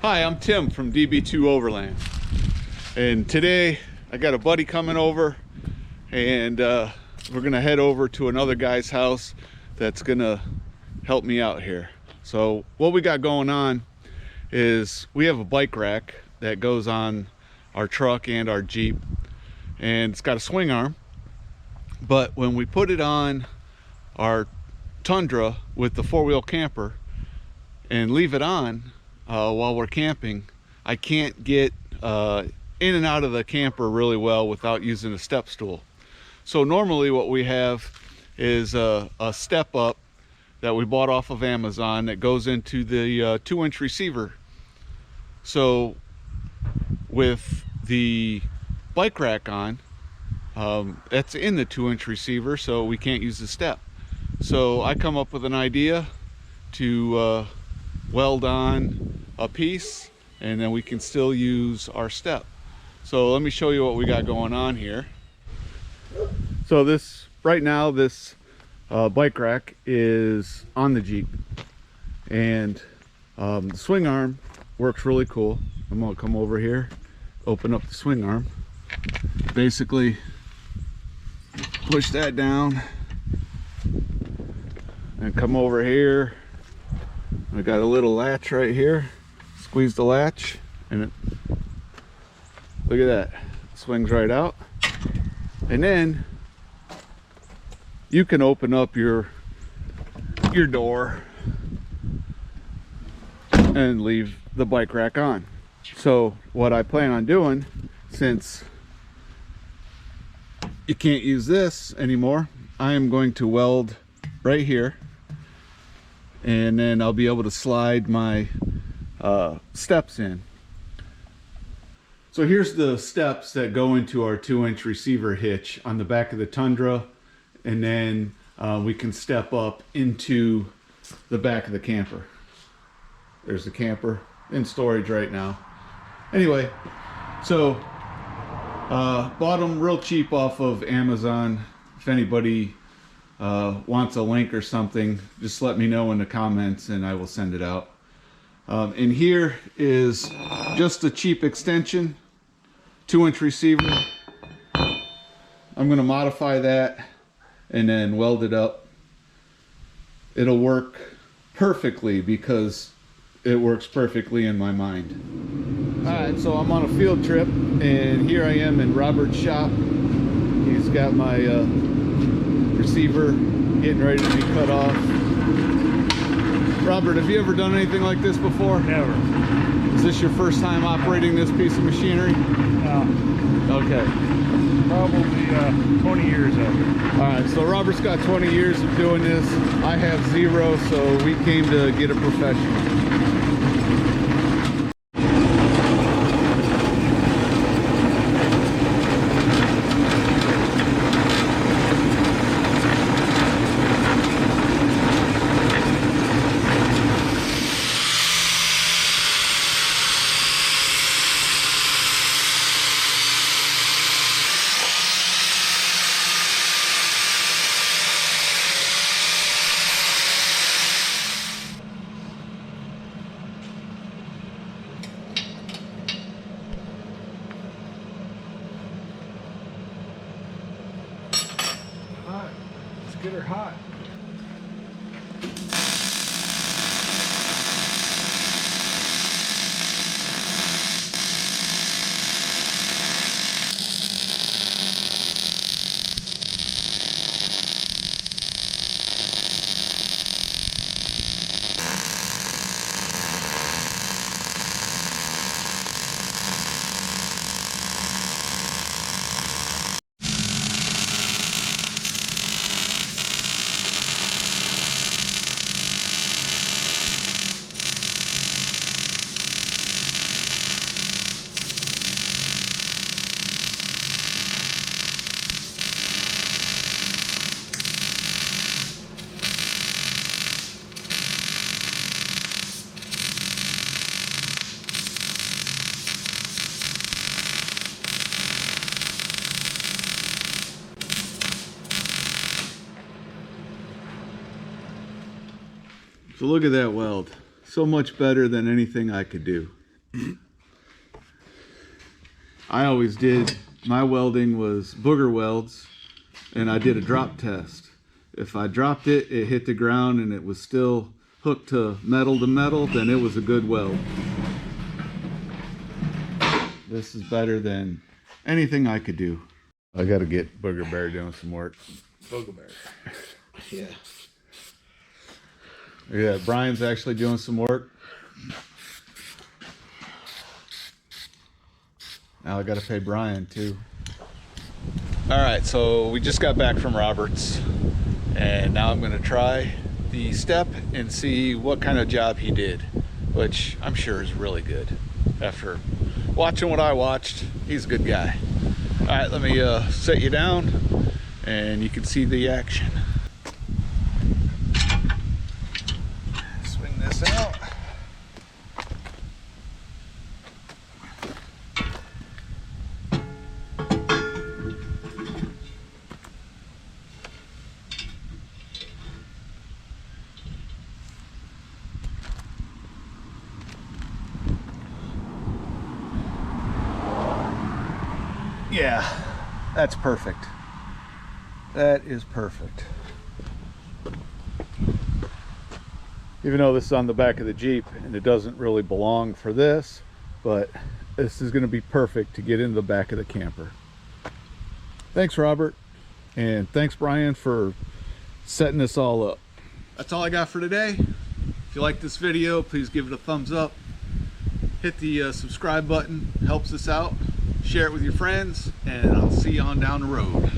Hi, I'm Tim from DB2 Overland, and today I got a buddy coming over, and we're gonna head over to another guy's house that's gonna help me out here. So what we got going on is we have a bike rack that goes on our truck and our Jeep, and it's got a swing arm, but when we put it on our Tundra with the four-wheel camper and leave it on while we're camping, I can't get in and out of the camper really well without using a step stool. So normally what we have is a step up that we bought off of Amazon that goes into the 2-inch receiver. So with the bike rack on, that's in the 2-inch receiver, so we can't use the step. So I come up with an idea to weld on a piece, and then we can still use our step. So let me show you what we got going on here. So this right now, this bike rack is on the Jeep, and the swing arm works really cool. I'm gonna come over here, open up the swing arm, basically push that down and come over here. I got a little latch right here. Squeeze the latch and it, look at that, swings right out. And then you can open up your door and leave the bike rack on. So what I plan on doing, since you can't use this anymore, I am going to weld right here, and then I'll be able to slide my steps in. So here's the steps that go into our 2-inch receiver hitch on the back of the Tundra, and then we can step up into the back of the camper. There's the camper in storage right now. Anyway, so bought them real cheap off of Amazon. If anybody wants a link or something, just let me know in the comments and I will send it out. And here is just a cheap extension, 2-inch receiver. I'm gonna modify that and then weld it up. It'll work perfectly because it works perfectly in my mind. All right, so I'm on a field trip, and here I am in Robert's shop. He's got my receiver getting ready to be cut off. Robert, have you ever done anything like this before? Never. Is this your first time operating this piece of machinery? No. Okay. Probably 20 years of it. All right, so Robert's got 20 years of doing this. I have 0, so we came to get a professional. Hot. Let's get her hot. So look at that weld. So much better than anything I could do. I always did, my welding was booger welds, and I did a drop test. If I dropped it, it hit the ground and it was still hooked to metal, then it was a good weld. This is better than anything I could do. I gotta get Booger Bear doing some work. Booger Bear. Yeah. Yeah, Brian's actually doing some work. Now I gotta pay Brian too. All right, so we just got back from Robert's, and now I'm gonna try the step and see what kind of job he did, which I'm sure is really good. After watching what I watched, he's a good guy. All right, let me set you down and you can see the action. Swing this out. Yeah, that's perfect. That is perfect. Even though this is on the back of the Jeep and it doesn't really belong for this, but this is going to be perfect to get into the back of the camper. Thanks, Robert. And thanks, Brian, for setting this all up. That's all I got for today. If you like this video, please give it a thumbs up. Hit the subscribe button, helps us out. Share it with your friends, and I'll see you on down the road.